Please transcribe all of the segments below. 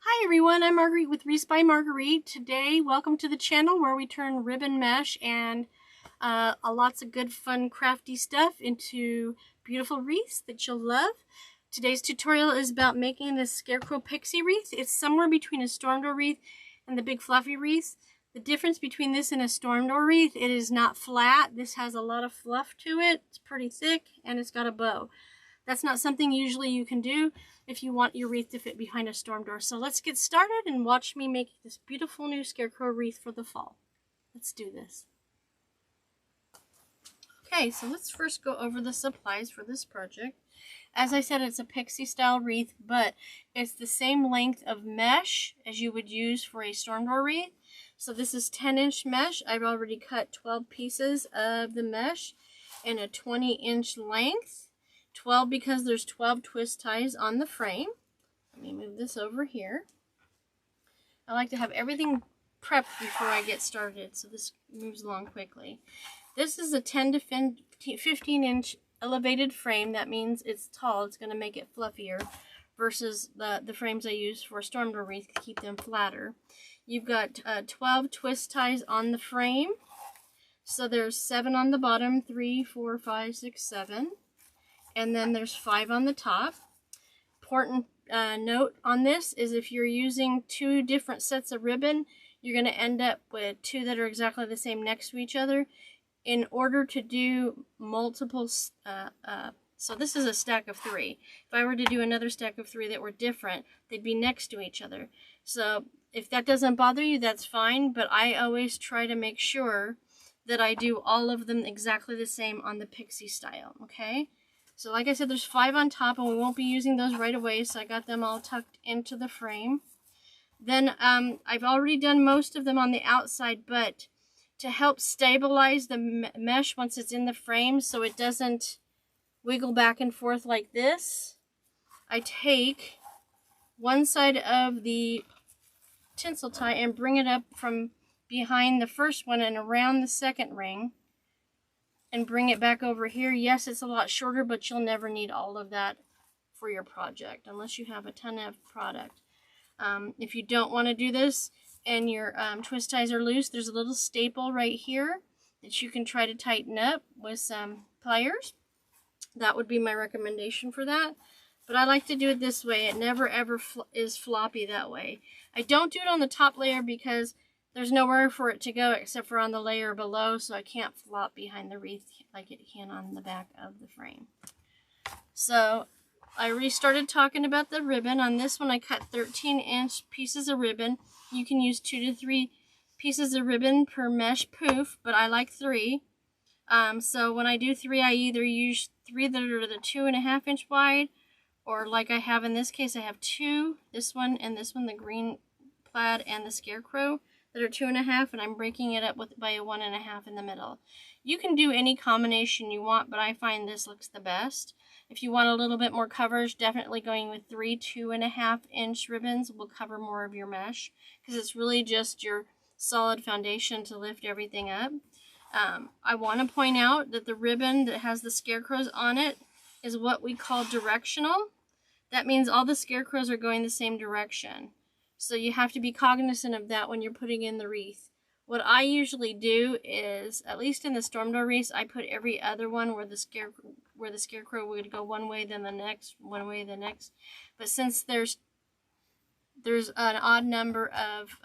Hi everyone, I'm Marguerite with Wreaths by Marguerite. Today, welcome to the channel where we turn ribbon mesh and lots of good fun crafty stuff into beautiful wreaths that you'll love. Today's tutorial is about making this Scarecrow Pixie Wreath. It's somewhere between a storm door wreath and the big fluffy wreaths. The difference between this and a storm door wreath, it is not flat. This has a lot of fluff to it. It's pretty thick and it's got a bow. That's not something usually you can do if you want your wreath to fit behind a storm door. So let's get started and watch me make this beautiful new Scarecrow wreath for the fall. Let's do this. Okay, so let's first go over the supplies for this project. As I said, it's a pixie style wreath, but it's the same length of mesh as you would use for a storm door wreath. So this is 10-inch mesh. I've already cut 12 pieces of the mesh in a 20-inch length. 12 because there's 12 twist ties on the frame. Let me move this over here. I like to have everything prepped before I get started so this moves along quickly. This is a 10 to 15-inch elevated frame. That means it's tall. It's going to make it fluffier versus the frames I use for storm door wreath to keep them flatter. You've got 12 twist ties on the frame. So there's 7 on the bottom, 3, 4, 5, 6, 7. And then there's 5 on the top. Important note on this is if you're using 2 different sets of ribbon, you're going to end up with 2 that are exactly the same next to each other. In order to do multiple, so this is a stack of 3. If I were to do another stack of 3 that were different, they'd be next to each other. So if that doesn't bother you, that's fine, but I always try to make sure that I do all of them exactly the same on the pixie style, okay? So like I said, there's 5 on top, and we won't be using those right away, so I got them all tucked into the frame. Then I've already done most of them on the outside, but to help stabilize the mesh once it's in the frame so it doesn't wiggle back and forth like this, I take one side of the tinsel tie and bring it up from behind the first one and around the second ring. And bring it back over here. Yes, it's a lot shorter, but you'll never need all of that for your project unless you have a ton of product. If you don't want to do this and your twist ties are loose, there's a little staple right here that you can try to tighten up with some pliers. That would be my recommendation for that. But I like to do it this way. It never ever is floppy that way. I don't do it on the top layer because there's nowhere for it to go except for on the layer below, so I can't flop behind the wreath like it can on the back of the frame. So I restarted talking about the ribbon. On this one I cut 13-inch pieces of ribbon. You can use 2 to 3 pieces of ribbon per mesh poof, but I like 3. So when I do 3, I either use 3 that are the 2.5-inch wide, or like I have in this case, I have 2, this one and this one, the green plaid and the scarecrow, that are 2.5, and I'm breaking it up by a 1.5 in the middle. You can do any combination you want, but I find this looks the best. If you want a little bit more coverage, definitely going with 3 2.5-inch ribbons will cover more of your mesh, because it's really just your solid foundation to lift everything up. I want to point out that the ribbon that has the scarecrows on it is what we call directional. That means all the scarecrows are going the same direction. So you have to be cognizant of that when you're putting in the wreath. What I usually do is, at least in the storm door wreaths, I put every other one where the scarecrow would go one way, then the next, one way, the next. But since there's an odd number of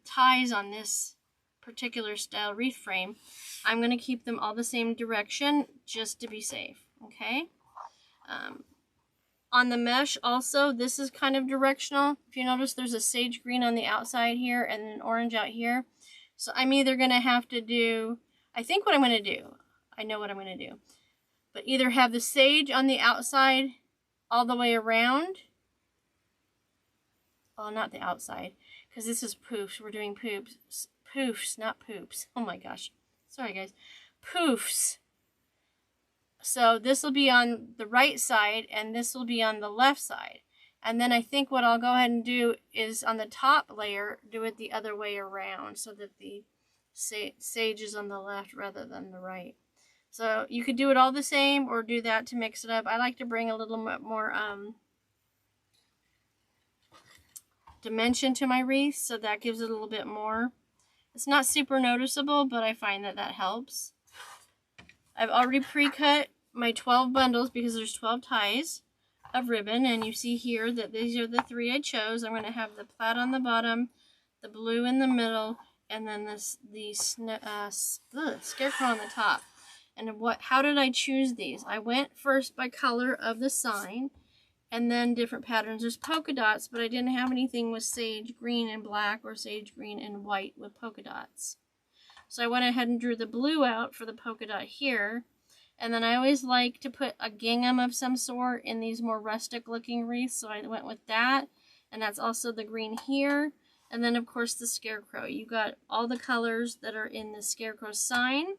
ties on this particular style wreath frame, I'm going to keep them all the same direction just to be safe, okay? On the mesh also, this is kind of directional. If you notice, there's a sage green on the outside here and an orange out here. So I'm either going to have to do, I think what I'm going to do, I know what I'm going to do, but either have the sage on the outside all the way around. Well, not the outside, because this is poofs. We're doing poofs. Poofs, not poops. Oh my gosh. Sorry, guys. Poofs. So this will be on the right side, and this will be on the left side. And then I think what I'll go ahead and do is on the top layer, do it the other way around so that the sage is on the left rather than the right. So you could do it all the same or do that to mix it up. I like to bring a little bit more dimension to my wreath, so that gives it a little bit more. It's not super noticeable, but I find that that helps. I've already pre-cut my 12 bundles because there's 12 ties of ribbon, and you see here that these are the 3 I chose. I'm going to have the plaid on the bottom, the blue in the middle, and then the scarecrow on the top. And how did I choose these? I went first by color of the sign, and then different patterns. There's polka dots, but I didn't have anything with sage green and black or sage green and white with polka dots. So I went ahead and drew the blue out for the polka dot here. And then I always like to put a gingham of some sort in these more rustic looking wreaths, so I went with that. And that's also the green here. And then of course the scarecrow. You got all the colors that are in the scarecrow sign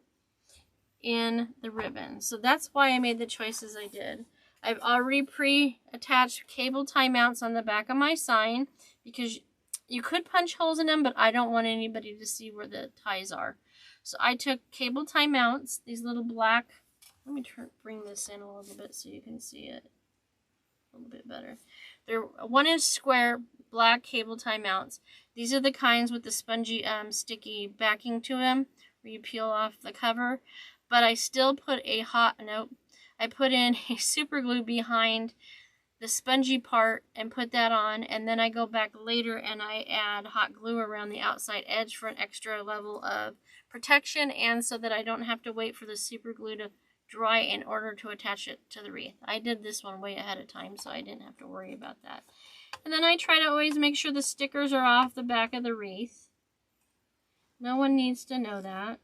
in the ribbon. So that's why I made the choices I did. I've already pre-attached cable tie mounts on the back of my sign because you could punch holes in them, but I don't want anybody to see where the ties are. So I took cable tie mounts, these little black, let me bring this in a little bit so you can see it a little bit better. They're 1-inch square black cable tie mounts. These are the kinds with the spongy, sticky backing to them where you peel off the cover. But I still put I put in a super glue behind the spongy part and put that on, and then I go back later and I add hot glue around the outside edge for an extra level of protection, and so that I don't have to wait for the super glue to dry in order to attach it to the wreath. I did this one way ahead of time, so I didn't have to worry about that. And then I try to always make sure the stickers are off the back of the wreath. No one needs to know that.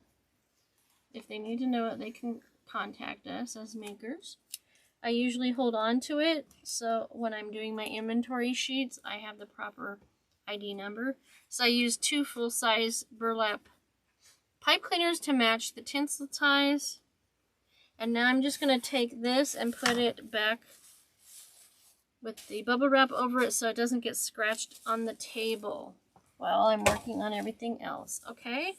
If they need to know it, they can contact us as makers. I usually hold on to it, so when I'm doing my inventory sheets, I have the proper ID number. So I use 2 full-size burlap pipe cleaners to match the tinsel ties. And now I'm just going to take this and put it back with the bubble wrap over it so it doesn't get scratched on the table while I'm working on everything else. Okay?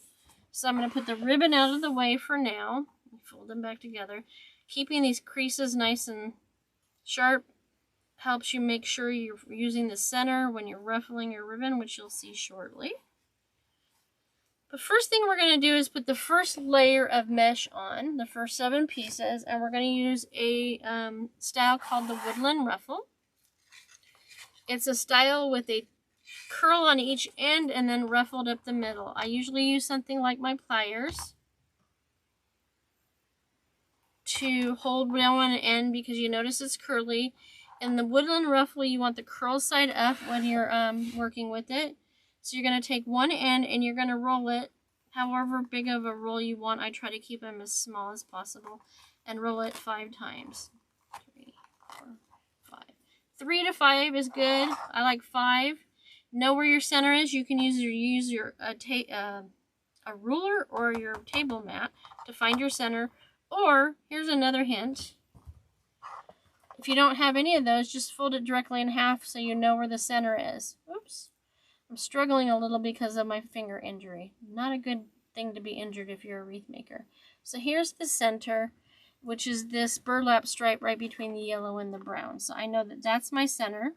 So I'm going to put the ribbon out of the way for now. Fold them back together. Keeping these creases nice and sharp helps you make sure you're using the center when you're ruffling your ribbon, which you'll see shortly. The first thing we're going to do is put the first layer of mesh on, the first 7 pieces, and we're going to use a style called the woodland ruffle. It's a style with a curl on each end and then ruffled up the middle. I usually use something like my pliers to hold down one end because you notice it's curly. In the woodland ruffle, you want the curl side up when you're working with it. So you're going to take one end and you're going to roll it however big of a roll you want. I try to keep them as small as possible and roll it 5 times. 3, 4, 5. 3 to 5 is good. I like 5. Know where your center is. You can use a ruler or your table mat to find your center. Or, here's another hint. If you don't have any of those, just fold it directly in half so you know where the center is. Oops. I'm struggling a little because of my finger injury. Not a good thing to be injured if you're a wreath maker. So here's the center, which is this burlap stripe right between the yellow and the brown. So I know that that's my center.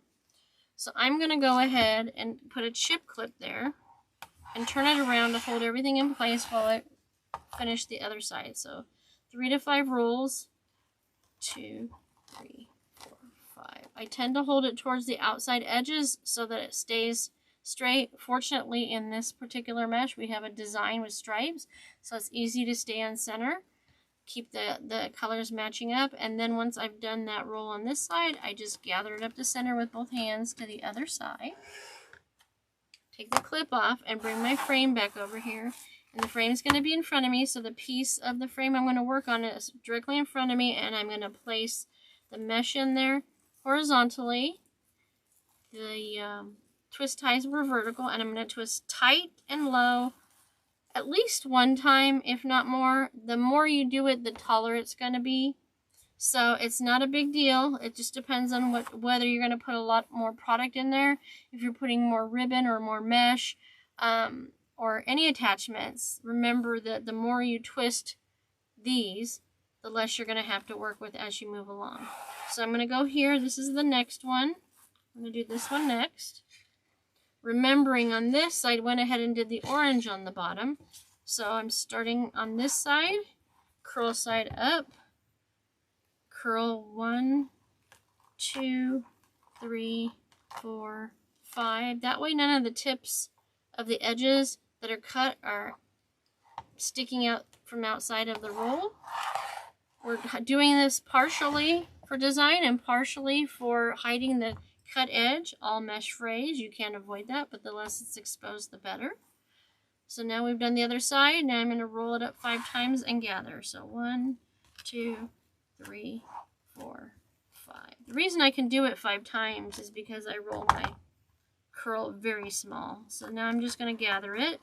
So I'm going to go ahead and put a chip clip there and turn it around to hold everything in place while I finish the other side. So 3 to 5 rolls. 2, 3, 4, 5. I tend to hold it towards the outside edges so that it stays straight. Fortunately, in this particular mesh, we have a design with stripes, so it's easy to stay on center. Keep the colors matching up, and then once I've done that roll on this side, I just gather it up to center with both hands to the other side. Take the clip off and bring my frame back over here. And the frame is going to be in front of me, so the piece of the frame I'm going to work on is directly in front of me, and I'm going to place the mesh in there horizontally. The twist ties were vertical, and I'm going to twist tight and low at least 1 time, if not more. The more you do it, the taller it's going to be. So it's not a big deal. It just depends on whether you're going to put a lot more product in there. If you're putting more ribbon or more mesh, or any attachments, remember that the more you twist these, the less you're going to have to work with as you move along. So I'm going to go here. This is the next one. I'm going to do this one next. Remembering on this side, went ahead and did the orange on the bottom. So I'm starting on this side, curl side up, curl 1, 2, 3, 4, 5. That way none of the tips of the edges that are cut are sticking out from outside of the roll. We're doing this partially for design and partially for hiding the cut edge. All mesh phrase, you can't avoid that, but the less it's exposed, the better. So now we've done the other side. Now I'm going to roll it up 5 times and gather. So 1, 2, 3, 4, 5. The reason I can do it 5 times is because I roll my curl very small. So now I'm just going to gather it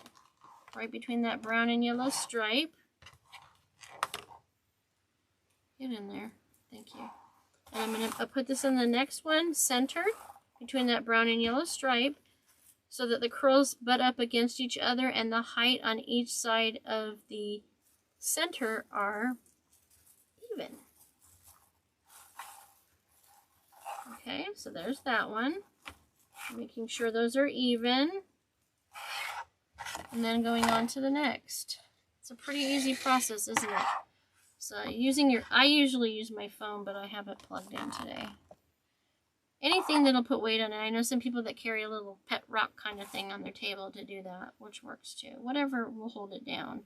right between that brown and yellow stripe. Get in there. Thank you. And I'm going to put this in the next one, centered between that brown and yellow stripe, so that the curls butt up against each other and the height on each side of the center are even. Okay, so there's that one. Making sure those are even. And then going on to the next. It's a pretty easy process, isn't it? So I usually use my phone, but I have it plugged in today. Anything that'll put weight on it. I know some people that carry a little pet rock kind of thing on their table to do that, which works too. Whatever will hold it down.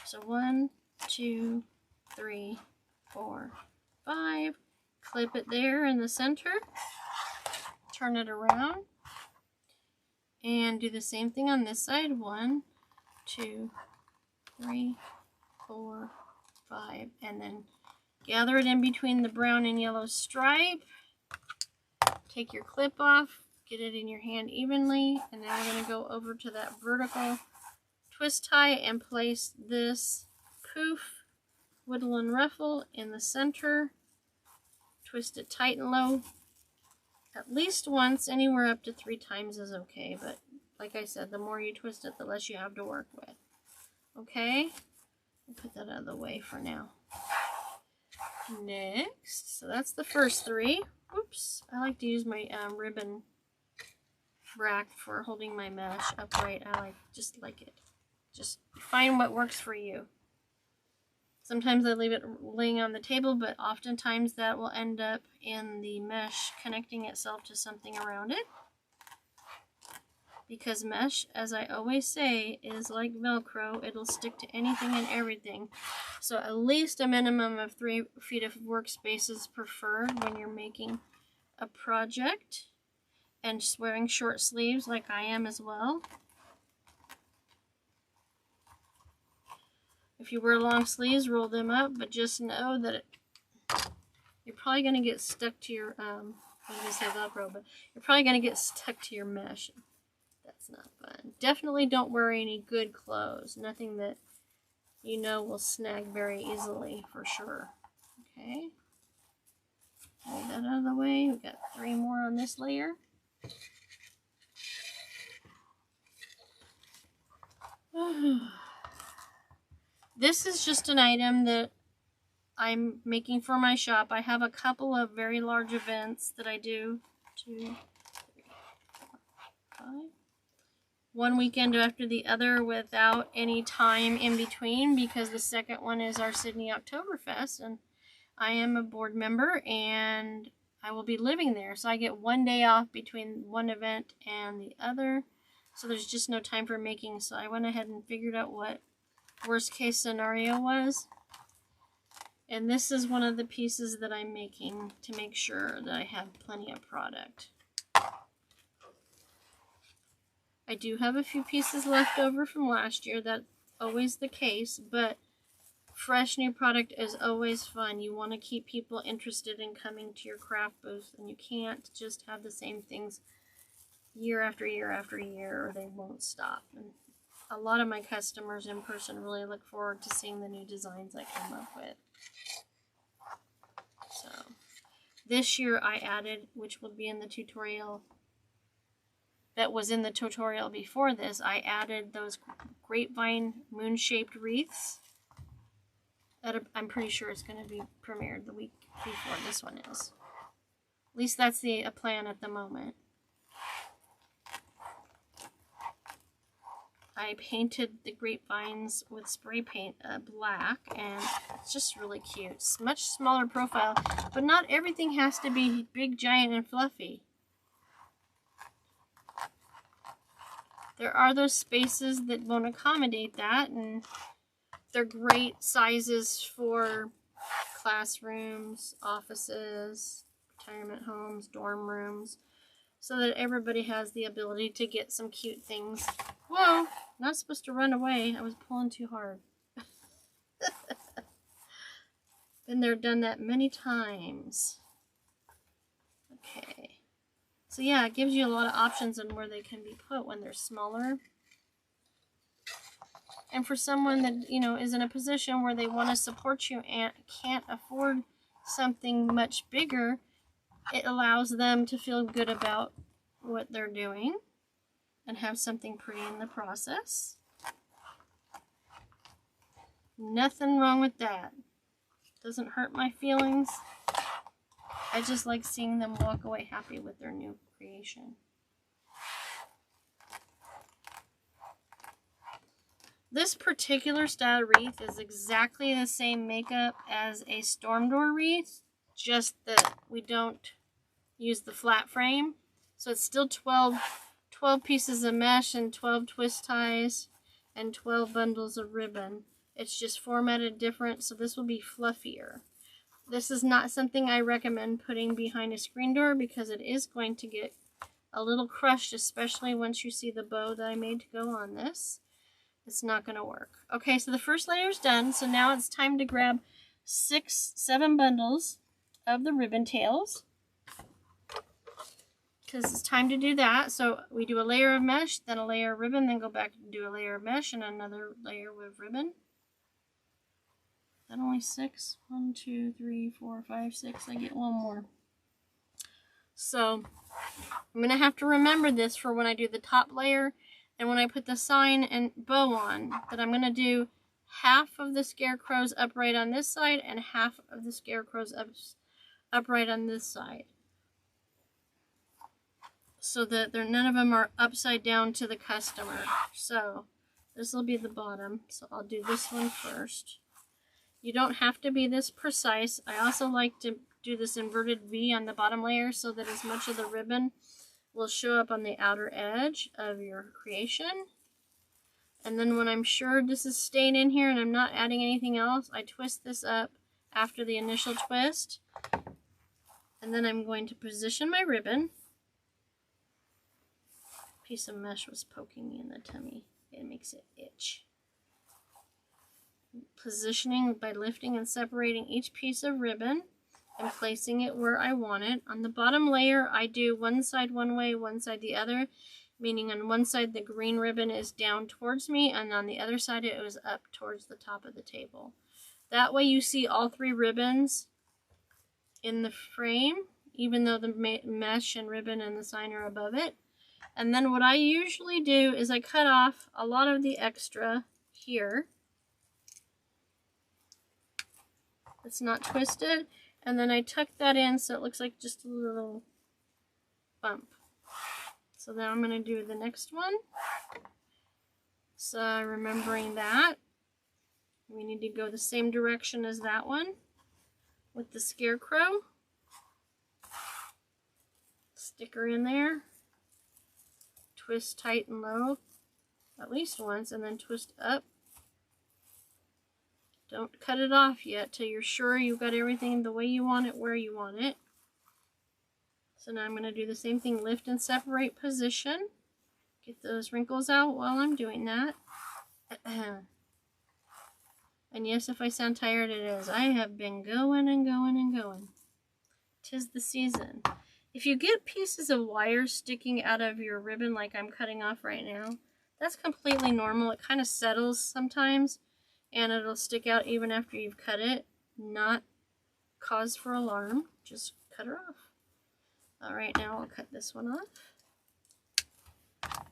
So 1, 2, 3, 4, 5. Clip it there in the center. Turn it around. And do the same thing on this side. 1, 2, 3, 4, 5. And then gather it in between the brown and yellow stripe. Take your clip off, get it in your hand evenly, and now we're going to go over to that vertical twist tie and place this poof, whittle and ruffle in the center. Twist it tight and low at least once. Anywhere up to 3 times is okay, but like I said, the more you twist it, the less you have to work with. Okay? We'll put that out of the way for now. Next, so that's the first 3. Oops, I like to use my ribbon rack for holding my mesh upright. I just like it. Just find what works for you. Sometimes I leave it laying on the table, but oftentimes that will end up in the mesh connecting itself to something around it. Because mesh, as I always say, is like Velcro. It'll stick to anything and everything. So at least a minimum of 3 feet of workspace is preferred when you're making a project. And just wearing short sleeves like I am as well. If you wear long sleeves, roll them up, but just know that you're probably going to get stuck to your, I was going to say Velcro, but you're probably going to get stuck to your mesh. That's not fun. Definitely don't wear any good clothes. Nothing that you know will snag very easily, for sure. Okay. Hold that out of the way. We've got 3 more on this layer. This is just an item that I'm making for my shop. I have a couple of very large events that I do. 2, 3, 4, 5. One weekend after the other without any time in between, because the second one is our Sydney Oktoberfest, and I am a board member and I will be living there. So I get 1 day off between one event and the other. So there's just no time for making. So I went ahead and figured out what worst case scenario was. And this is one of the pieces that I'm making to make sure that I have plenty of product. I do have a few pieces left over from last year. That's always the case, but fresh new product is always fun. You want to keep people interested in coming to your craft booth, and you can't just have the same things year after year after year, or they won't stop. And a lot of my customers in person really look forward to seeing the new designs I come up with. So this year I added, which will be in the tutorial that was in the tutorial before this, I added those grapevine moon-shaped wreaths. I'm pretty sure it's going to be premiered the week before this one is. At least that's the plan at the moment. I painted the grapevines with spray paint black, and it's just really cute. It's much smaller profile, but not everything has to be big, giant, and fluffy. There are those spaces that won't accommodate that, and they're great sizes for classrooms, offices, retirement homes, dorm rooms, so that everybody has the ability to get some cute things. Whoa, not supposed to run away. I was pulling too hard. Been there, done that many times. Okay. So yeah, it gives you a lot of options on where they can be put when they're smaller. And for someone that, you know, is in a position where they want to support you and can't afford something much bigger, it allows them to feel good about what they're doing and have something pretty in the process. Nothing wrong with that. Doesn't hurt my feelings. I just like seeing them walk away happy with their new creation. This particular style wreath is exactly the same makeup as a storm door wreath, just that we don't use the flat frame. So it's still 12 pieces of mesh and 12 twist ties and 12 bundles of ribbon. It's just formatted different, so this will be fluffier. This is not something I recommend putting behind a screen door because it is going to get a little crushed, especially once you see the bow that I made to go on this. It's not going to work. Okay, so the first layer is done, so now it's time to grab 7 bundles of the ribbon tails, because it's time to do that. So we do a layer of mesh, then a layer of ribbon, then go back and do a layer of mesh and another layer with ribbon. That only 6? 1, 2, 3, 4, 5, 6. I get one more. So I'm going to have to remember this for when I do the top layer and when I put the sign and bow on, that I'm going to do half of the scarecrows upright on this side and half of the scarecrows upright on this side, so that none of them are upside down to the customer. So this will be the bottom. So I'll do this one first. You don't have to be this precise. I also like to do this inverted V on the bottom layer so that as much of the ribbon will show up on the outer edge of your creation. And then when I'm sure this is staying in here and I'm not adding anything else, I twist this up after the initial twist. And then I'm going to position my ribbon. A piece of mesh was poking me in the tummy. It makes it itch. Positioning by lifting and separating each piece of ribbon and placing it where I want it. On the bottom layer, I do one side one way, one side the other, meaning on one side the green ribbon is down towards me, and on the other side it was up towards the top of the table. That way you see all 3 ribbons in the frame, even though the mesh and ribbon and the sign are above it. And then what I usually do is I cut off a lot of the extra here. It's not twisted, and then I tuck that in so it looks like just a little bump. So then I'm going to do the next one. So remembering that, we need to go the same direction as that one with the scarecrow. Stick her in there. Twist tight and low at least once, and then twist up. Don't cut it off yet till you're sure you've got everything the way you want it, where you want it. So now I'm going to do the same thing, lift and separate position. Get those wrinkles out while I'm doing that. And yes, if I sound tired, it is. I have been going and going and going. 'Tis the season. If you get pieces of wire sticking out of your ribbon like I'm cutting off right now, that's completely normal. It kind of settles sometimes, and it'll stick out even after you've cut it. Not cause for alarm. Just cut her off. Alright, now I'll cut this one off.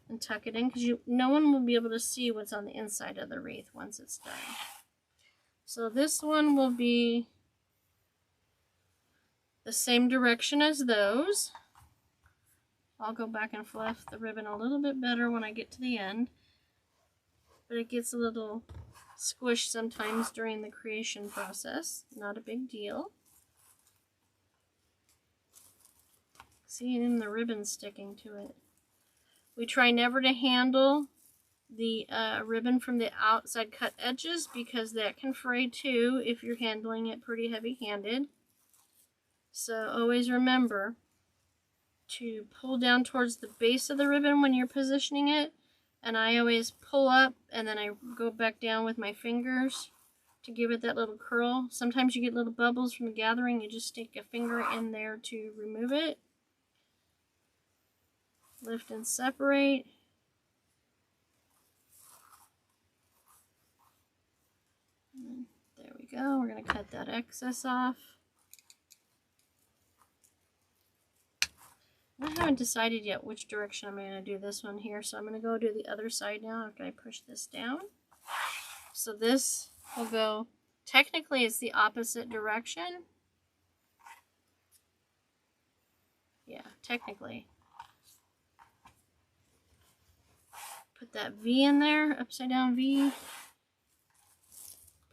And tuck it in, because no one will be able to see what's on the inside of the wreath once it's done. So this one will be the same direction as those. I'll go back and fluff the ribbon a little bit better when I get to the end. but it gets a little squished sometimes during the creation process. Not a big deal. See, even the ribbon sticking to it. We try never to handle the ribbon from the outside cut edges because that can fray too if you're handling it pretty heavy-handed. So always remember to pull down towards the base of the ribbon when you're positioning it, and I always pull up and then I go back down with my fingers to give it that little curl. Sometimes you get little bubbles from the gathering, you just stick a finger in there to remove it. Lift and separate. And there we go. We're going to cut that excess off. I haven't decided yet which direction I'm going to do this one here, so I'm going to go to the other side now after I push this down. So this will go, technically it's the opposite direction. Yeah, technically. Put that V in there, upside down V.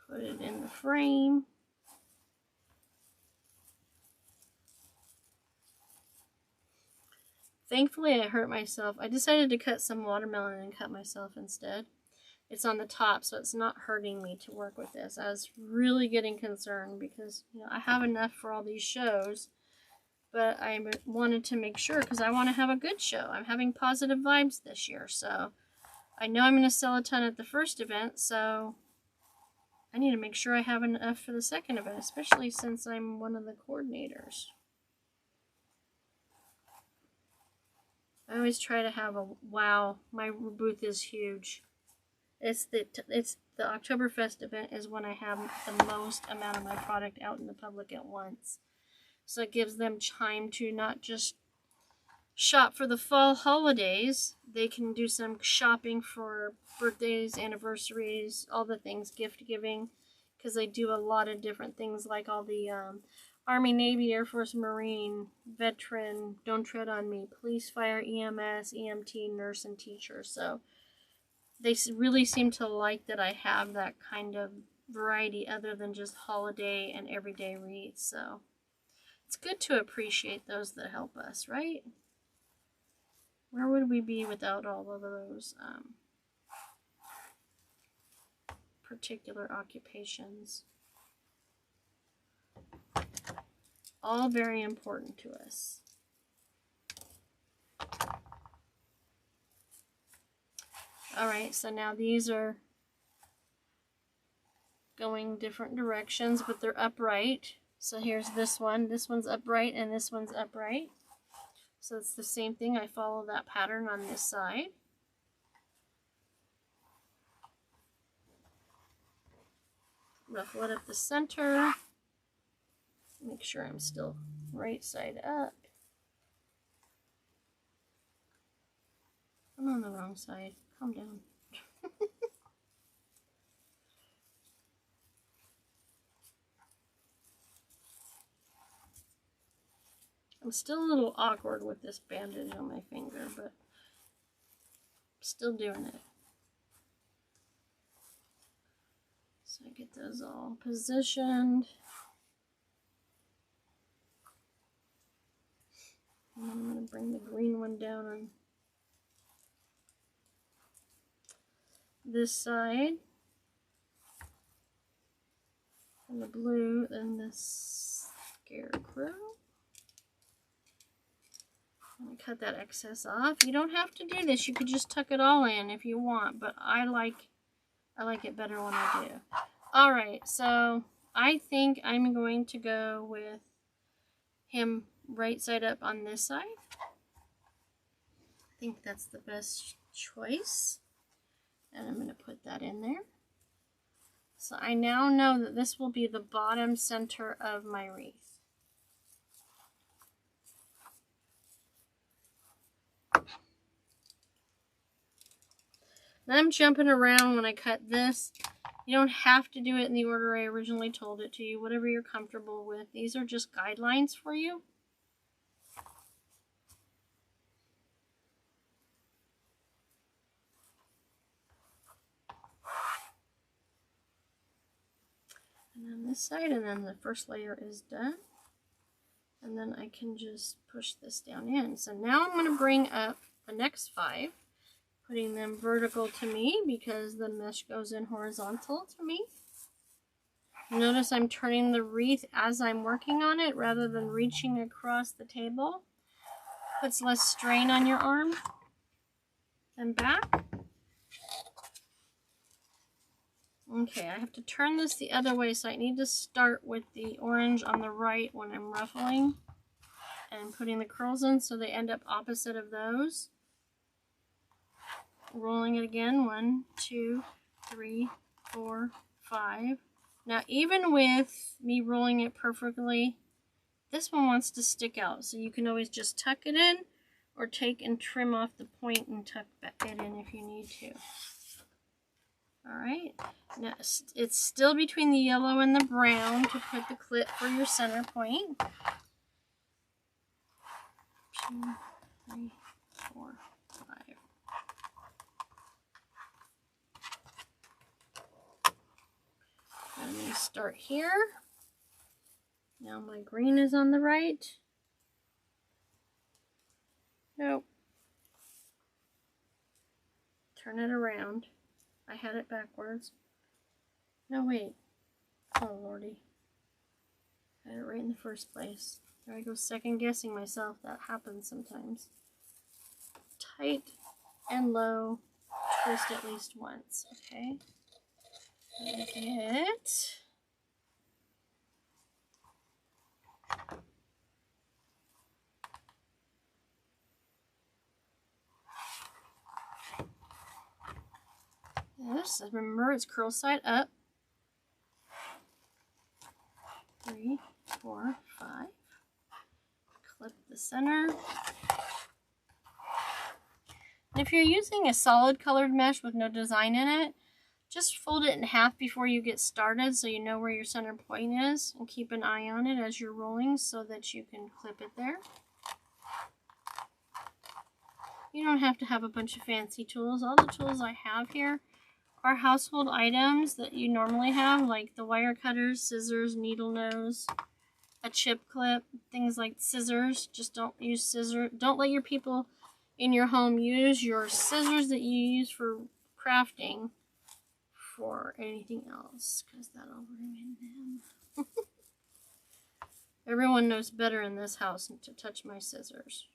Put it in the frame. Thankfully, I hurt myself. I decided to cut some watermelon and cut myself instead. It's on the top, so it's not hurting me to work with this. I was really getting concerned because, you know, I have enough for all these shows, but I wanted to make sure because I want to have a good show. I'm having positive vibes this year, so I know I'm going to sell a ton at the first event, so I need to make sure I have enough for the second event, especially since I'm one of the coordinators. I always try to have a, wow, my booth is huge. It's the Oktoberfest event is when I have the most amount of my product out in the public at once. So it gives them time to not just shop for the fall holidays. They can do some shopping for birthdays, anniversaries, all the things, gift giving, because they do a lot of different things like all the Army, Navy, Air Force, Marine, veteran, don't tread on me, police, fire, EMS, EMT, nurse, and teacher. So they really seem to like that I have that kind of variety other than just holiday and everyday wreaths. So it's good to appreciate those that help us, right? Where would we be without all of those particular occupations? All very important to us. Alright, so now these are going different directions, but they're upright. So here's this one. This one's upright and this one's upright. So it's the same thing. I follow that pattern on this side. Ruffle it up the center. Make sure I'm still right side up. I'm on the wrong side. Calm down. I'm still a little awkward with this bandage on my finger, but I'm still doing it. So I get those all positioned. And I'm going to bring the green one down on this side. And the blue, and the Scarecrow. I'm going to cut that excess off. You don't have to do this. You could just tuck it all in if you want, but I like it better when I do. Alright, so I think I'm going to go with him right side up on this side. I think that's the best choice. And I'm going to put that in there. So I now know that this will be the bottom center of my wreath. Then I'm jumping around when I cut this. You don't have to do it in the order I originally told it to you, whatever you're comfortable with. These are just guidelines for you. And on this side, and then the first layer is done. And then I can just push this down in. So now I'm going to bring up the next 5, putting them vertical to me because the mesh goes in horizontal to me. Notice I'm turning the wreath as I'm working on it rather than reaching across the table. Puts less strain on your arm. And back. Okay, I have to turn this the other way, so I need to start with the orange on the right when I'm ruffling and putting the curls in so they end up opposite of those. Rolling it again, 1, 2, 3, 4, 5. Now, even with me rolling it perfectly, this one wants to stick out, so you can always just tuck it in or take and trim off the point and tuck it in if you need to. Alright, now it's still between the yellow and the brown to put the clip for your center point. 2, 3, 4, 5. Let me start here. Now my green is on the right. Nope. Turn it around. I had it backwards. No, wait. Oh, lordy. I had it right in the first place. There I go second guessing myself. That happens sometimes. Tight and low. Twist at least once. Okay. Get... This, remember, it's curl side up. 3, 4, 5. Clip the center. And if you're using a solid colored mesh with no design in it, just fold it in half before you get started so you know where your center point is, and keep an eye on it as you're rolling so that you can clip it there. You don't have to have a bunch of fancy tools. All the tools I have here are household items that you normally have, like the wire cutters, scissors, needle nose, a chip clip, things like scissors. Just don't use scissors. Don't let your people in your home use your scissors that you use for crafting for anything else, because that'll ruin them. Everyone knows better in this house than to touch my scissors.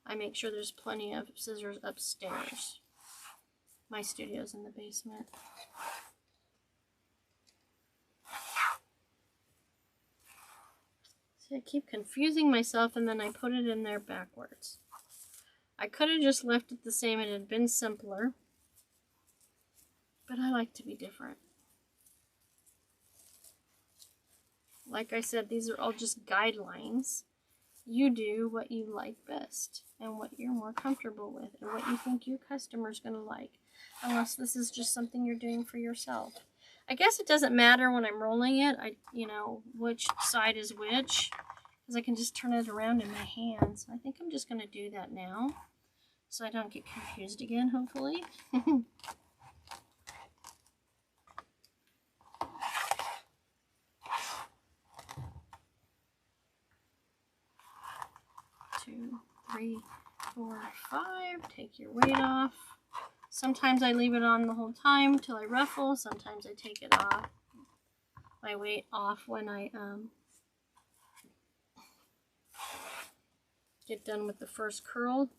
I make sure there's plenty of scissors upstairs. My studio's in the basement. See, I keep confusing myself and then I put it in there backwards. I could have just left it the same, it had been simpler. But I like to be different. Like I said, these are all just guidelines. You do what you like best and what you're more comfortable with and what you think your customer's going to like. Unless this is just something you're doing for yourself. I guess it doesn't matter when I'm rolling it, you know, which side is which. Because I can just turn it around in my hands. I think I'm just going to do that now. So I don't get confused again, hopefully. 2, 3, 4, 5. Take your weight off. Sometimes I leave it on the whole time till I ruffle. Sometimes I take it off. My weight off when I get done with the first curl.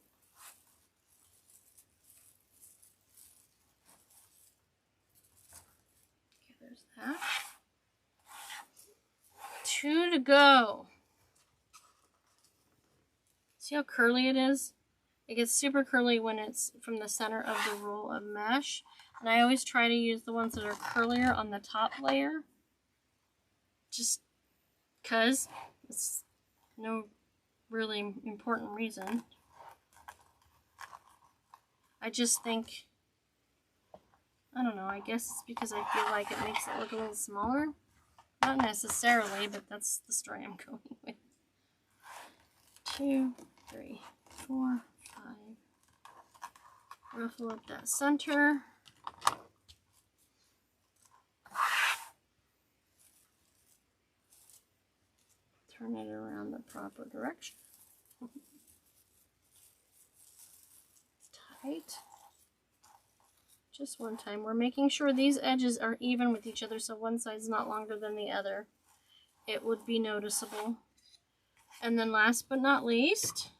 Okay, there's that. 2 to go. See how curly it is? It gets super curly when it's from the center of the roll of mesh. And I always try to use the ones that are curlier on the top layer. Just because it's no really important reason. I just think, I don't know, I guess it's because I feel like it makes it look a little smaller. Not necessarily, but that's the story I'm going with. 2, 3, 4, 5. Ruffle up that center. proper direction. Tight. Just one time. We're making sure these edges are even with each other, so one side's not longer than the other. It would be noticeable. And then last but not least,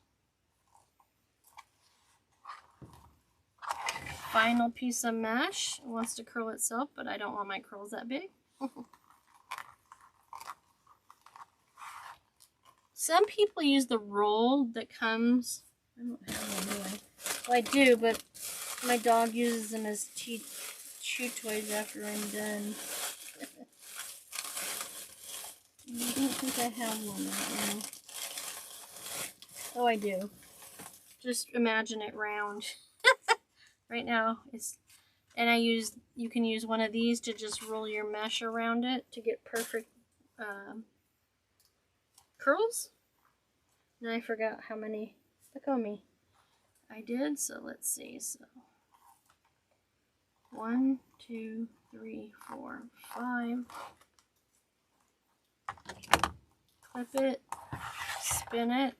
final piece of mesh. It wants to curl itself, but I don't want my curls that big. Some people use the roll that comes. I don't have one, do I? Well, I do, but my dog uses them as chew toys after I'm done. I don't think I have one right now. Oh, I do. Just imagine it round. Right now, and you can use one of these to just roll your mesh around it to get perfect curls. And I forgot how many, look on me, I did, so let's see, so 1, 2, 3, 4, 5, clip it, spin it,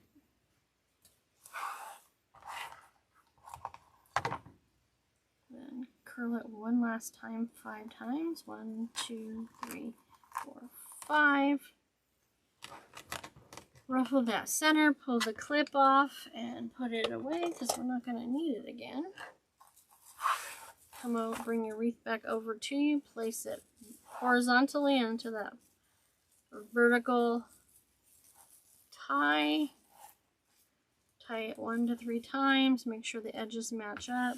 then curl it one last time 5 times, 1, 2, 3, 4, 5, ruffle that center, pull the clip off, and put it away because we're not going to need it again. Come over, bring your wreath back over to you, place it horizontally into that vertical tie. Tie it 1 to 3 times, make sure the edges match up.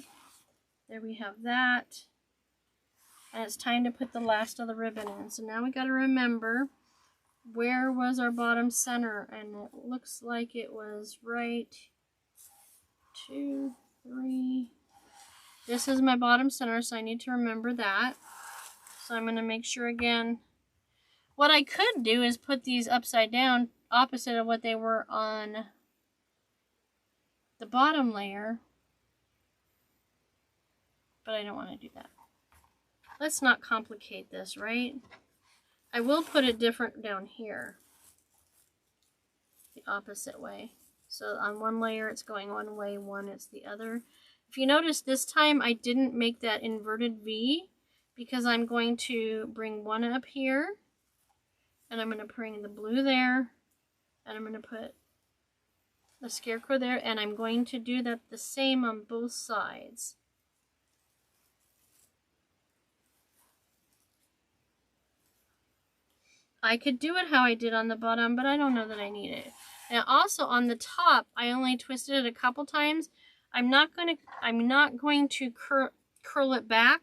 There we have that. And it's time to put the last of the ribbon in. So now we got to remember, where was our bottom center? And it looks like it was right 2, 3. This is my bottom center, so I need to remember that. So I'm going to make sure again. What I could do is put these upside down, opposite of what they were on the bottom layer. But I don't want to do that. Let's not complicate this, right? I will put it different down here. The opposite way. So on one layer it's going one way, one it's the other. If you notice this time I didn't make that inverted V because I'm going to bring one up here and I'm going to bring the blue there and I'm going to put the scarecrow there and I'm going to do that the same on both sides. I could do it how I did on the bottom, but I don't know that I need it. Now also on the top, I only twisted it a couple times. I'm not going to curl it back.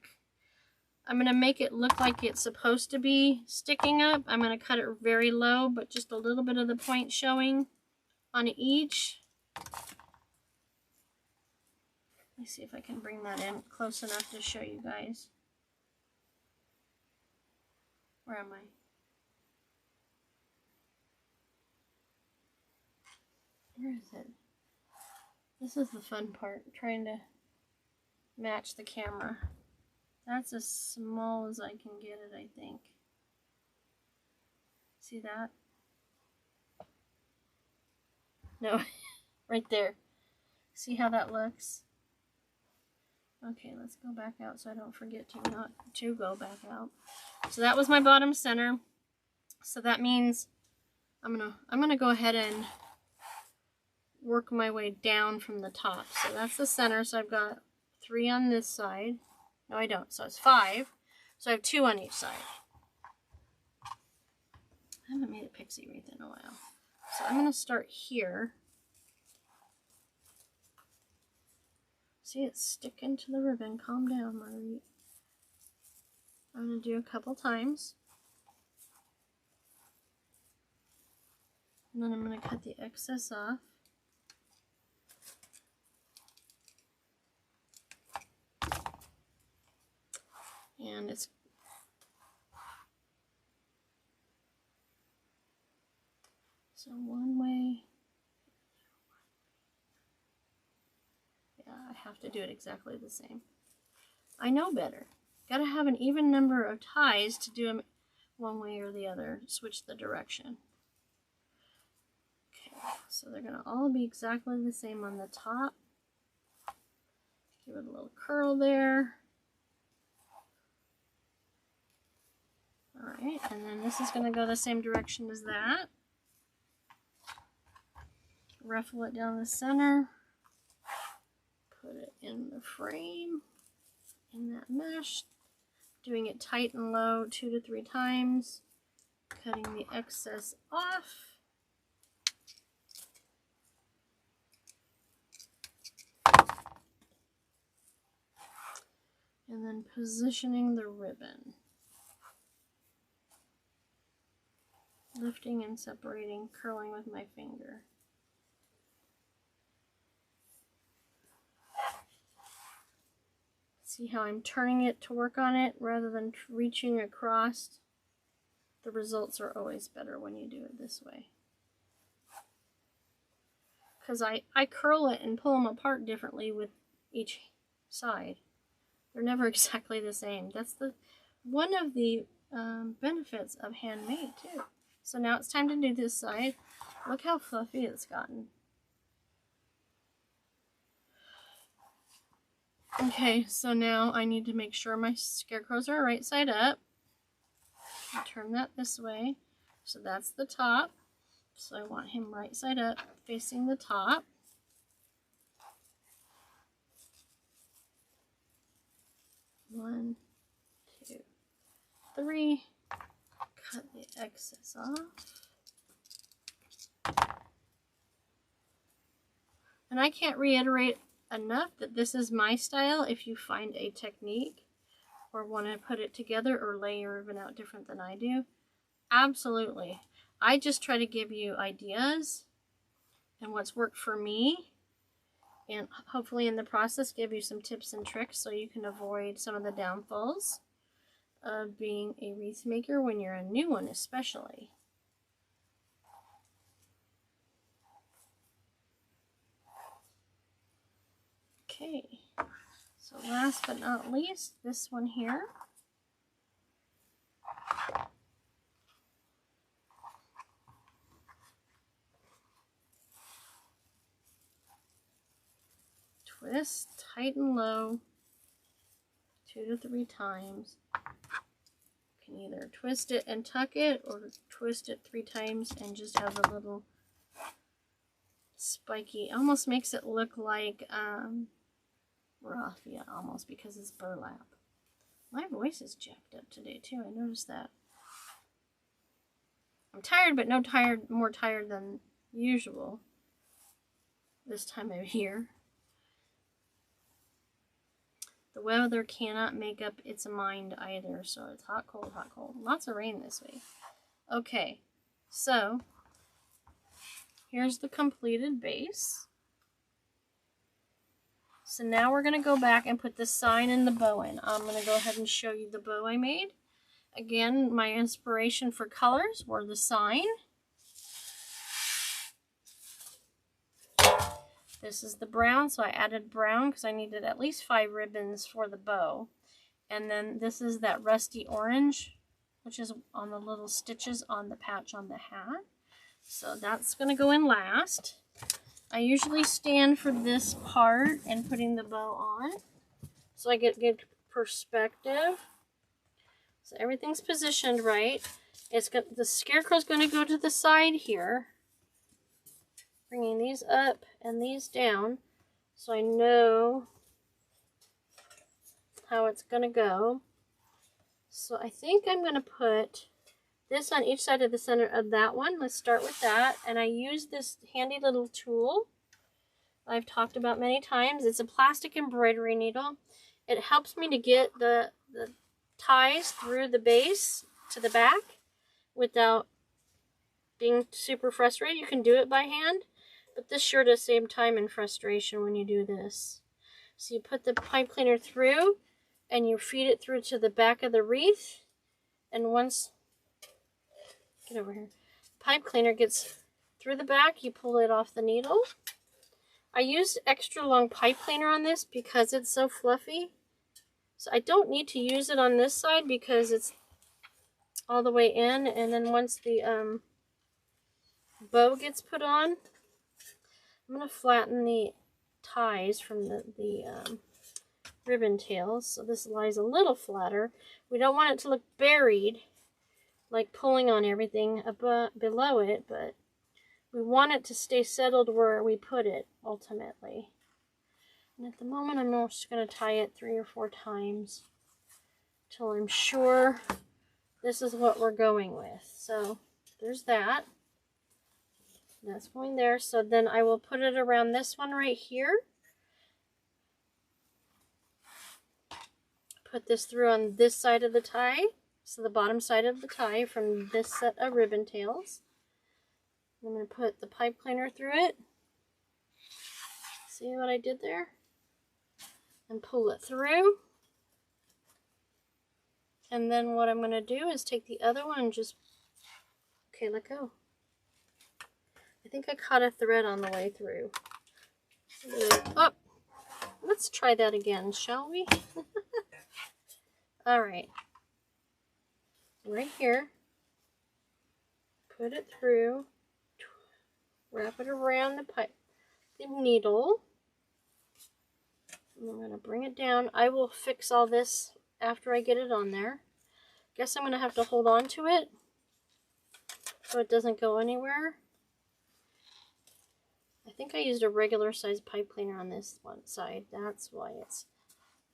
I'm going to make it look like it's supposed to be sticking up. I'm going to cut it very low, but just a little bit of the point showing on each. Let me see if I can bring that in close enough to show you guys. Where am I? Where is it? This is the fun part, trying to match the camera. That's as small as I can get it, I think. See that? No, right there. See how that looks? Okay, let's go back out so I don't forget to not to go back out. So that was my bottom center. So that means I'm gonna go ahead and work my way down from the top. So that's the center. So I've got 3 on this side. No, I don't. So it's 5. So I have 2 on each side. I haven't made a pixie wreath in a while. So I'm going to start here. See, it's sticking to the ribbon. Calm down, Marguerite. I'm going to do a couple times. And then I'm going to cut the excess off. And it's so one way. Yeah, I have to do it exactly the same. I know better. Gotta have an even number of ties to do them one way or the other. Switch the direction. Okay. So they're going to all be exactly the same on the top. Give it a little curl there. Alright, and then this is going to go the same direction as that. Ruffle it down the center. Put it in the frame, in that mesh. Doing it tight and low 2 to 3 times. Cutting the excess off. And then positioning the ribbon. Lifting and separating, curling with my finger. See how I'm turning it to work on it rather than reaching across? The results are always better when you do it this way. Because I curl it and pull them apart differently with each side. They're never exactly the same. That's one of the benefits of handmade too. So now it's time to do this side. Look how fluffy it's gotten. Okay, so now I need to make sure my scarecrows are right side up. I'll turn that this way. So that's the top. So I want him right side up, facing the top. One, two, three. Cut the excess off. And I can't reiterate enough that this is my style. If you find a technique or want to put it together or lay your ribbon out different than I do, absolutely. I just try to give you ideas and what's worked for me, and hopefully in the process give you some tips and tricks so you can avoid some of the downfalls of being a wreath maker when you're a new one especially. Okay, so last but not least, this one here. Twist, tight and low, 2 to 3 times. You can either twist it and tuck it, or twist it 3 times and just have a little spiky. Almost makes it look like raffia, almost, because it's burlap. My voice is jacked up today too. I noticed that. I'm tired, but more tired than usual this time of year. The weather cannot make up its mind either, so it's hot, cold, hot, cold. Lots of rain this week. Okay, so here's the completed base. So now we're going to go back and put the sign and the bow in. I'm going to go ahead and show you the bow I made. Again, my inspiration for colors were the sign. This is the brown, so I added brown because I needed at least 5 ribbons for the bow. And then this is that rusty orange, which is on the little stitches on the patch on the hat. So that's going to go in last. I usually stand for this part and putting the bow on, so I get good perspective. So everything's positioned right. The scarecrow's going to go to the side here, bringing these up and these down, so I know how it's going to go. So I think I'm going to put this on each side of the center of that one. Let's start with that. And I use this handy little tool I've talked about many times. It's a plastic embroidery needle. It helps me to get the ties through the base to the back without being super frustrated. You can do it by hand, but this sure does save time and frustration when you do this. So you put the pipe cleaner through and you feed it through to the back of the wreath, and once get over here, pipe cleaner gets through the back, you pull it off the needle. I used extra long pipe cleaner on this because it's so fluffy. So I don't need to use it on this side because it's all the way in, and then once the bow gets put on, I'm going to flatten the ties from the ribbon tails, so this lies a little flatter. We don't want it to look buried, like pulling on everything above, below it, but we want it to stay settled where we put it, ultimately. And at the moment, I'm just going to tie it 3 or 4 times till I'm sure this is what we're going with. So there's that. That's going there. So then I will put it around this one right here. Put this through on this side of the tie. So the bottom side of the tie from this set of ribbon tails. I'm going to put the pipe cleaner through it. See what I did there? And pull it through. And then what I'm going to do is take the other one and just... Okay, let go. I think I caught a thread on the way through. Oh! Let's try that again, shall we? Alright. Right here. Put it through. Wrap it around the needle. And I'm going to bring it down. I will fix all this after I get it on there. Guess I'm going to have to hold on to it so it doesn't go anywhere. I think I used a regular size pipe cleaner on this one side. That's why it's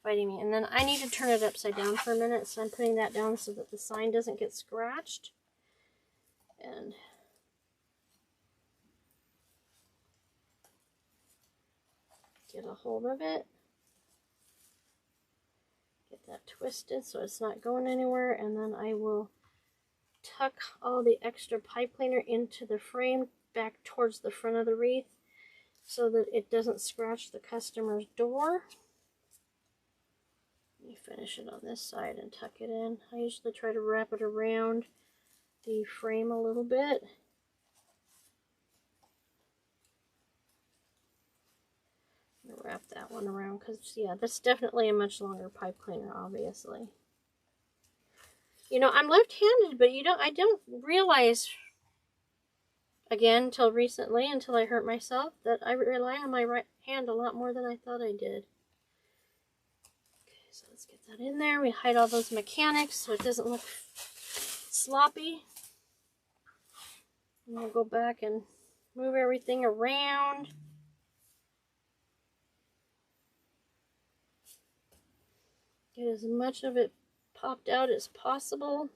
fighting me. And then I need to turn it upside down for a minute, so I'm putting that down so that the sign doesn't get scratched. And get a hold of it. Get that twisted so it's not going anywhere, and then I will tuck all the extra pipe cleaner into the frame back towards the front of the wreath so that it doesn't scratch the customer's door. Let me finish it on this side and tuck it in. I usually try to wrap it around the frame a little bit. I'm gonna wrap that one around because, yeah, that's definitely a much longer pipe cleaner, obviously. You know, I'm left-handed, but I don't realize, again, until recently, until I hurt myself, that I rely on my right hand a lot more than I thought I did. Okay, so let's get that in there. We hide all those mechanics so it doesn't look sloppy. And we'll go back and move everything around. Get as much of it popped out as possible.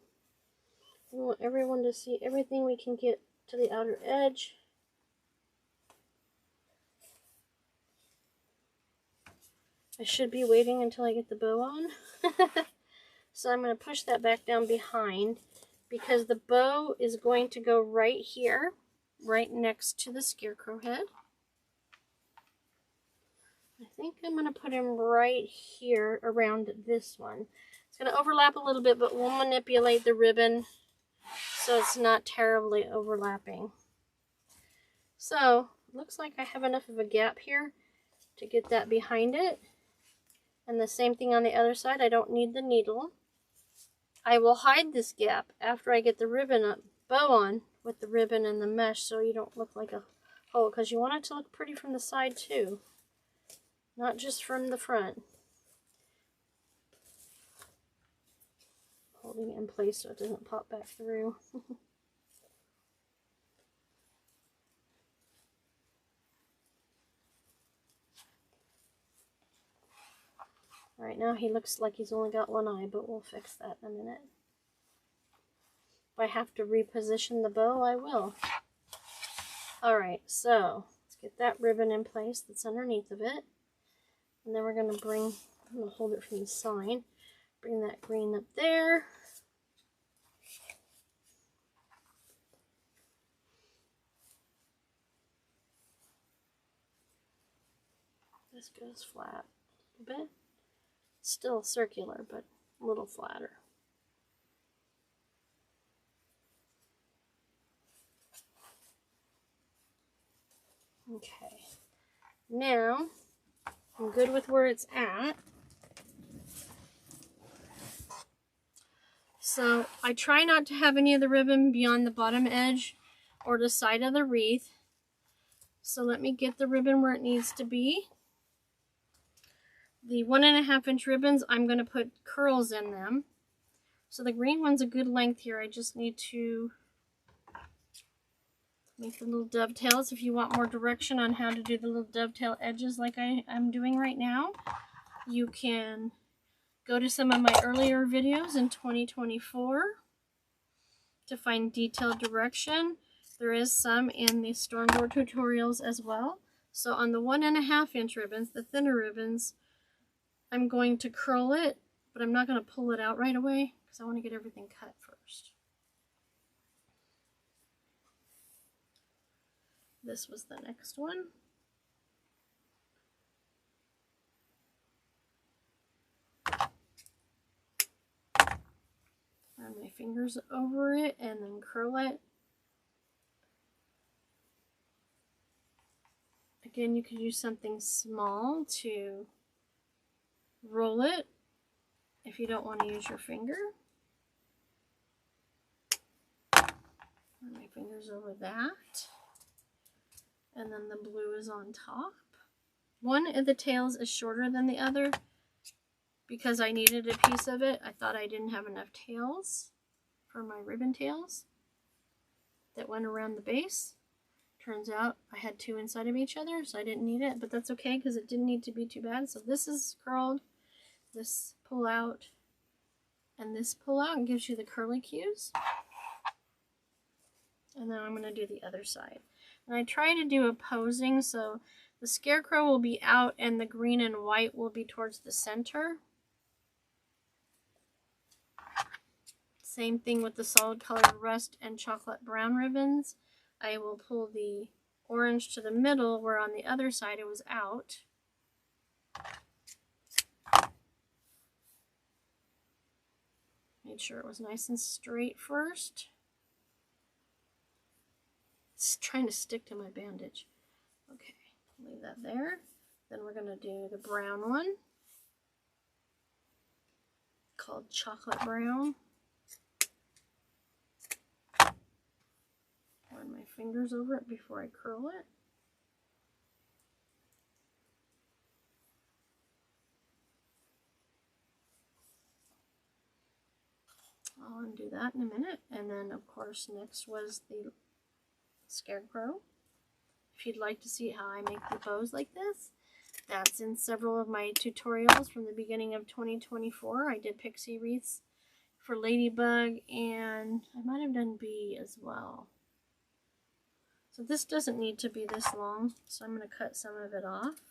We want everyone to see everything we can get to the outer edge. I should be waiting until I get the bow on. So I'm going to push that back down behind because the bow is going to go right here, right next to the scarecrow head. I think I'm going to put him right here around this one. It's going to overlap a little bit, but we'll manipulate the ribbon so it's not terribly overlapping. So, looks like I have enough of a gap here to get that behind it. And the same thing on the other side. I don't need the needle. I will hide this gap after I get the ribbon bow on with the ribbon and the mesh so you don't look like a hole, because you want it to look pretty from the side too, not just from the front. Holding it in place so it doesn't pop back through. Right now he looks like he's only got one eye, but we'll fix that in a minute. If I have to reposition the bow, I will. Alright, so let's get that ribbon in place that's underneath of it. And then we're going to I'm going to hold it from the side. Bring that green up there. This goes flat a little bit. Still circular, but a little flatter. Okay, now I'm good with where it's at. So I try not to have any of the ribbon beyond the bottom edge or the side of the wreath. So let me get the ribbon where it needs to be. The 1.5 inch ribbons, I'm going to put curls in them. So the green one's a good length here. I just need to make the little dovetails. If you want more direction on how to do the little dovetail edges like I'm doing right now, you can go to some of my earlier videos in 2024 to find detailed direction. There is some in the Stormboard tutorials as well. So on the 1.5 inch ribbons, the thinner ribbons, I'm going to curl it, but I'm not going to pull it out right away because I want to get everything cut first. This was the next one. Run my fingers over it and then curl it. Again, you could use something small to roll it if you don't want to use your finger. Run my fingers over that. And then the blue is on top. One of the tails is shorter than the other because I needed a piece of it. I thought I didn't have enough tails for my ribbon tails that went around the base. Turns out I had 2 inside of each other, so I didn't need it, but that's okay because it didn't need to be too bad. So this is curled, this pull out, and this pull out, and gives you the curly cues. And then I'm going to do the other side. And I try to do opposing, so the Scarecrow will be out and the green and white will be towards the center. Same thing with the solid colored rust and chocolate brown ribbons. I will pull the orange to the middle, where on the other side it was out. Made sure it was nice and straight first. It's trying to stick to my bandage. Okay, leave that there. Then we're going to do the brown one, called chocolate brown. Run my fingers over it before I curl it. I'll undo that in a minute. And then, of course, next was the Scarecrow. If you'd like to see how I make the bows like this, that's in several of my tutorials from the beginning of 2024. I did Pixie Wreaths for Ladybug, and I might have done Bee as well. So this doesn't need to be this long, so I'm going to cut some of it off.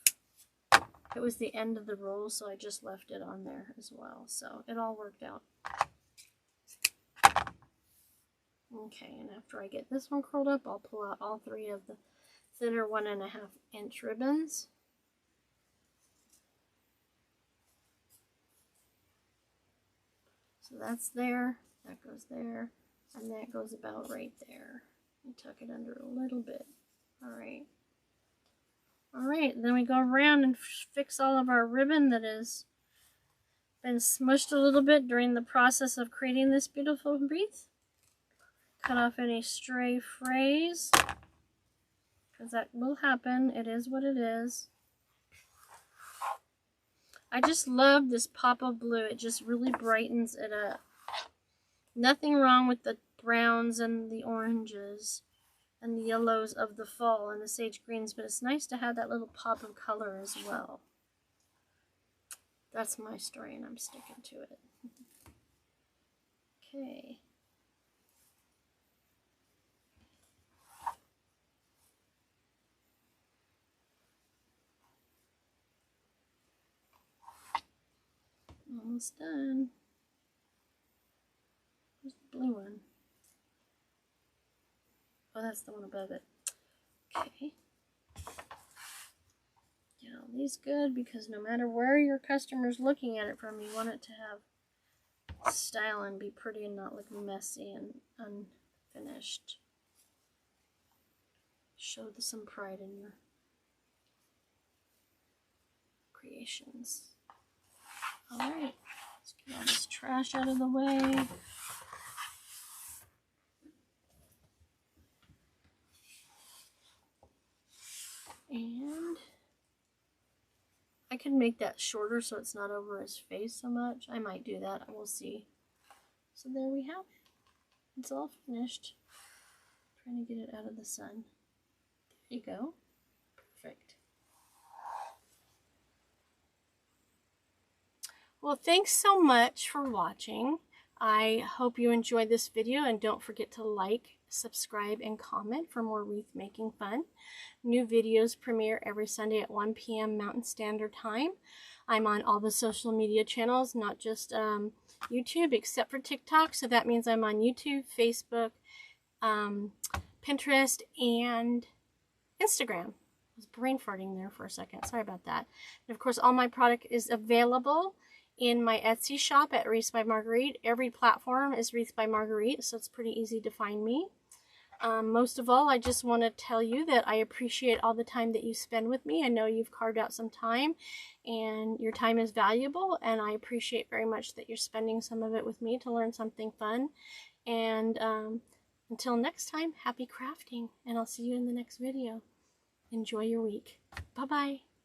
It was the end of the roll, so I just left it on there as well. So it all worked out. Okay, and after I get this one curled up, I'll pull out all 3 of the thinner 1.5 inch ribbons. So that's there, that goes there, and that goes about right there. Tuck it under a little bit. Alright, then we go around and fix all of our ribbon that has been smushed a little bit during the process of creating this beautiful wreath. Cut off any stray frays, because that will happen. It is what it is. I just love this pop of blue. It just really brightens it up. Nothing wrong with the browns and the oranges and the yellows of the fall and the sage greens, but it's nice to have that little pop of color as well. That's my story and I'm sticking to it. Okay. Almost done. Where's the blue one? Oh, that's the one above it. Okay. Get all these good, because no matter where your customer's looking at it from, you want it to have style and be pretty and not look messy and unfinished. Show some pride in your creations. Alright, let's get all this trash out of the way. I could make that shorter so it's not over his face so much. I might do that. I will see. So there we have it. It's all finished. Trying to get it out of the sun. There you go. Perfect. Well, thanks so much for watching. I hope you enjoyed this video, and don't forget to like, subscribe, and comment for more wreath making fun. New videos premiere every Sunday at 1 p.m. Mountain Standard Time. I'm on all the social media channels, not just YouTube, except for TikTok. So that means I'm on YouTube, Facebook, Pinterest, and Instagram. I was brain farting there for a second. Sorry about that. And of course, all my product is available in my Etsy shop at Wreaths by Marguerite. Every platform is Wreaths by Marguerite, so it's pretty easy to find me. Most of all, I just want to tell you that I appreciate all the time that you spend with me. I know you've carved out some time, and your time is valuable, and I appreciate very much that you're spending some of it with me to learn something fun. And until next time, happy crafting, and I'll see you in the next video. Enjoy your week. Bye-bye.